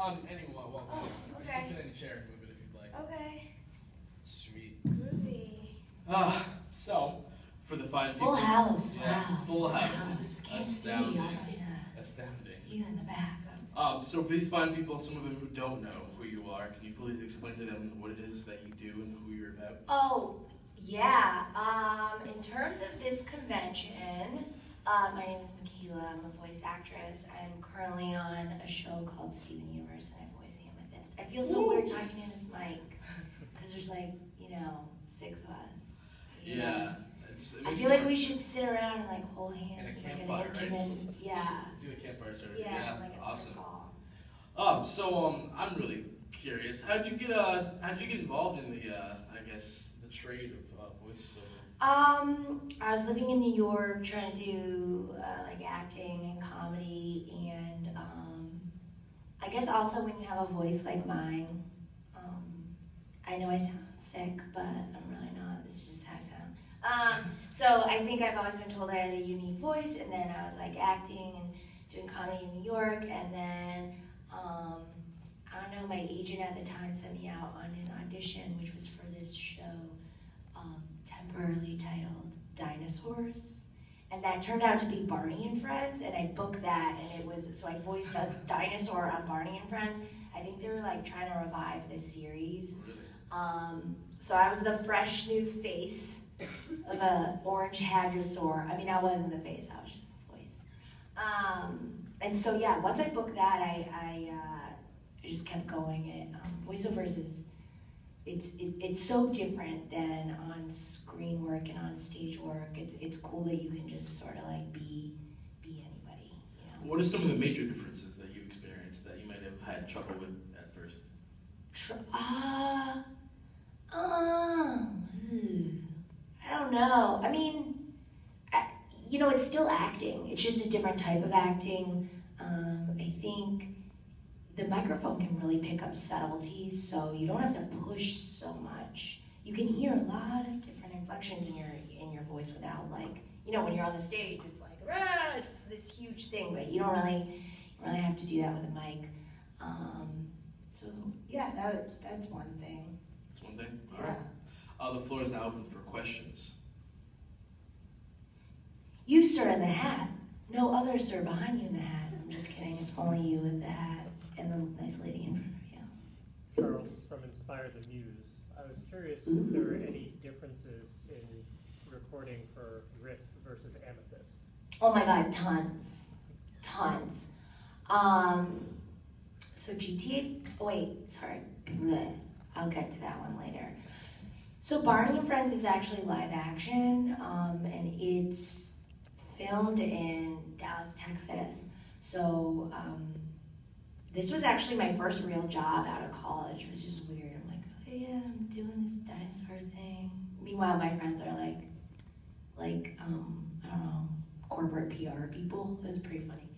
Anyone, well, okay. You can sit in any chair and move it if you'd like. Okay. Sweet. Groovy. So, for the fine Full people. house, Yeah, wow. full house. It's Can't see astounding. all the way to Astounding. you in the back. So for these fine people, some of them who don't know who you are, can you please explain to them what it is that you do and who you're about? Oh, yeah. In terms of this convention, my name is Michaela. I'm a voice actress. I'm currently on a show called Steven Universe, and I voice Amethyst. I feel so weird talking in this mic, because there's like, 6 of us. Yeah. I feel like we should sit around and like hold hands and like an intimate, right? Yeah. Do a campfire starter. Yeah, like a awesome. circle. So I'm really curious. How'd you get involved in the the trade of voiceover? I was living in New York trying to do like acting and comedy, and I guess also when you have a voice like mine, I know I sound sick, but I'm really not. This is just how I sound. So I think I've always been told I had a unique voice, and then I was like acting and doing comedy in New York, and then I don't know, my agent at the time sent me out on an audition, which was for this show temporarily titled Dinosaurs, and that turned out to be Barney and Friends, and I booked that, and it was, so I voiced a dinosaur on Barney and Friends. I think they were like trying to revive this series. So I was the fresh new face of an orange hadrosaur. I mean, I wasn't the face, I was just the voice. And so yeah, once I booked that, I just kept going. Voiceovers is, it's so different than on screen work and on stage work. It's cool that you can just sort of like be anybody, What are some of the major differences that you experienced that you might have had trouble with at first? I don't know. I mean, it's still acting. It's just a different type of acting. I think the microphone can really pick up subtleties, so you don't have to push so much. You can hear a lot of different inflections in your voice without like, when you're on the stage, it's like, it's this huge thing, but you don't really have to do that with a mic. So yeah, that's one thing. That's one thing? Yeah. All right. The floor is now open for questions. You, sir, in the hat. No other sir behind you in the hat. I'm just kidding. It's only you with the hat and the nice lady in front of you. Charles from Inspire the Muse. I was curious if there were any differences in recording for Riff versus Amethyst. Oh my God, tons. So I'll get to that one later. So Barney and Friends is actually live action, and it's filmed in Dallas, Texas. So this was actually my first real job out of college, which is weird. I'm like, oh yeah, I'm doing this dinosaur thing. Meanwhile, my friends are like I don't know, corporate PR people. It was pretty funny.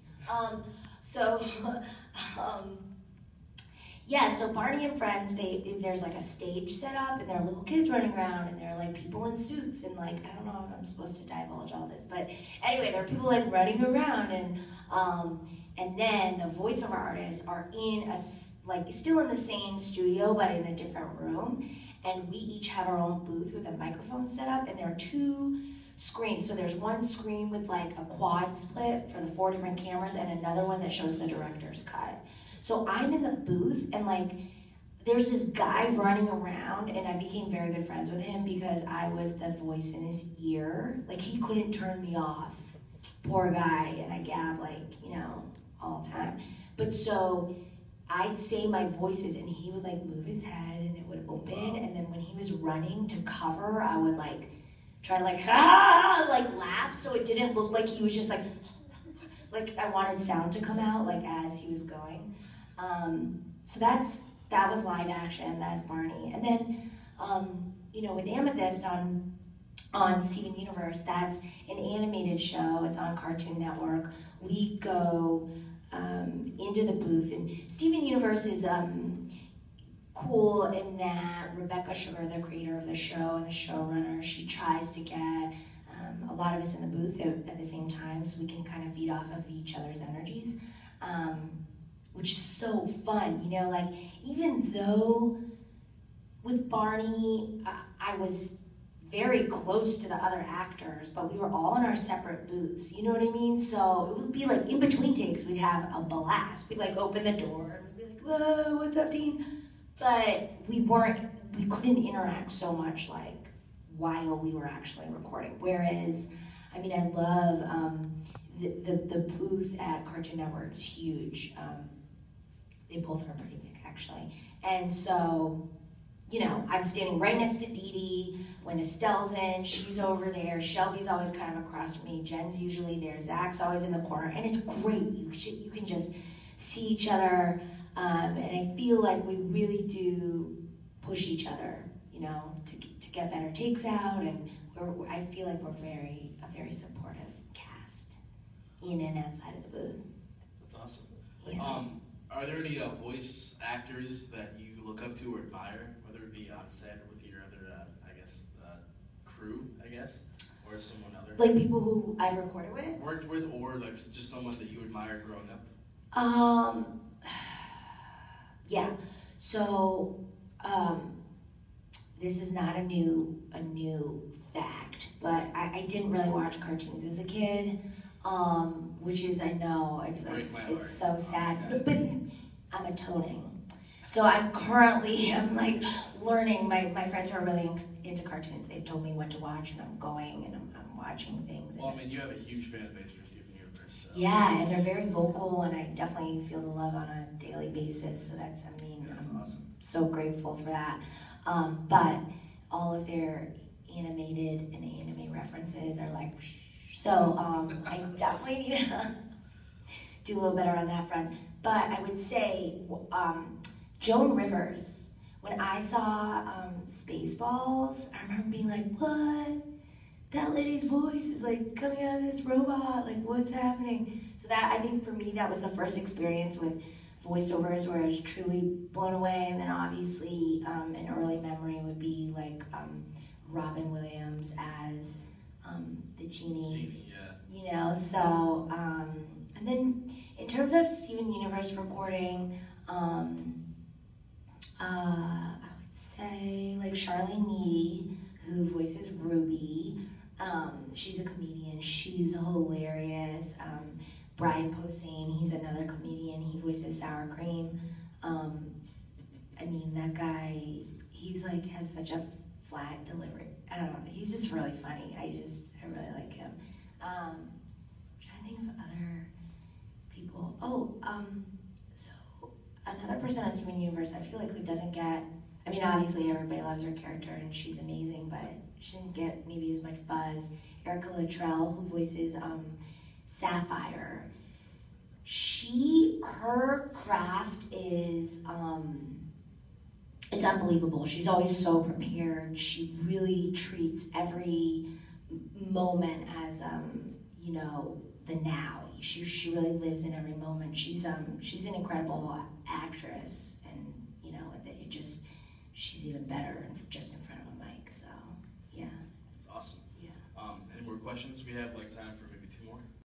Yeah, so Barney and Friends, there's like a stage set up, and there are little kids running around, and there are like people in suits, and like, I don't know if I'm supposed to divulge all this, but anyway, there are people like running around, and then the voiceover artists are still in the same studio, but in a different room, and we each have our own booth with a microphone set up, and there are 2 screens. So there's one screen with like a quad split for the 4 different cameras, and another one that shows the director's cut. So I'm in the booth, and like, there's this guy running around, and I became very good friends with him because I was the voice in his ear. Like, he couldn't turn me off. Poor guy, and I gab like, all the time. But so I'd say my voices, and he would like move his head, and it would open, and then when he was running to cover, I would like try to like laugh, so it didn't look like he was just like I wanted sound to come out like as he was going. So that was live action. That's Barney, and then with Amethyst on Steven Universe, that's an animated show. It's on Cartoon Network. We go into the booth, and Steven Universe is cool in that Rebecca Sugar, the creator of the show and the showrunner, she tries to get a lot of us in the booth at the same time, so we can kind of feed off of each other's energies. which is so fun, you know, like even though with Barney, I was very close to the other actors, but we were all in our separate booths, you know what I mean? So it would be like in between takes, we'd have a blast. We'd like open the door and we'd be like, whoa, what's up, Dean? But we couldn't interact so much like while we were actually recording. Whereas, I mean, I love the booth at Cartoon Network's huge. They both are pretty big, actually. And so, you know, I'm standing right next to Dee Dee. When Estelle's in, she's over there. Shelby's always kind of across from me. Jen's usually there. Zach's always in the corner. And it's great. You can just see each other. And I feel like we really do push each other, you know, to get better takes out. And I feel like we're a very supportive cast in and outside of the booth. That's awesome. Yeah. Are there any voice actors that you look up to or admire, whether it be on set or with your other, crew, or someone other? Like people who I've recorded with? Worked with, or like just someone that you admired growing up? Yeah. So, this is not a new fact, but I didn't really watch cartoons as a kid. Which is, I know, it's so sad, but I'm atoning. So I'm like learning, my friends who are really into cartoons, they've told me what to watch, and I'm going, and I'm watching things. Well, I mean, you have a huge fan base for Steven Universe. So. Yeah, and they're very vocal, and I definitely feel the love on a daily basis, so that's I'm awesome. So grateful for that. But all of their animated and anime references are like, so I definitely need to do a little better on that front. But I would say Joan Rivers, when I saw Spaceballs, I remember being like, what? That lady's voice is like coming out of this robot, like what's happening? So that, I think for me, that was the first experience with voiceovers where I was truly blown away. And then obviously an early memory would be like Robin Williams as the genie, yeah. You know, so, and then in terms of Steven Universe recording, I would say like Charlene Needy, who voices Ruby. She's a comedian, she's hilarious. Brian Posehn, he's another comedian, he voices Sour Cream. I mean, that guy, he's like, has such a flat delivery. I don't know, he's just really funny. I really like him. I'm trying to think of other people. So another person on Steven Universe, I feel like who doesn't get, I mean, obviously everybody loves her character and she's amazing, but she didn't get maybe as much buzz. Erica Luttrell, who voices Sapphire. Her craft is, it's unbelievable. She's always so prepared. She really treats every moment as, you know, the now. She really lives in every moment. She's an incredible actress, and you know, she's even better just in front of a mic. So, yeah. That's awesome. Yeah. Any more questions? We have like time for maybe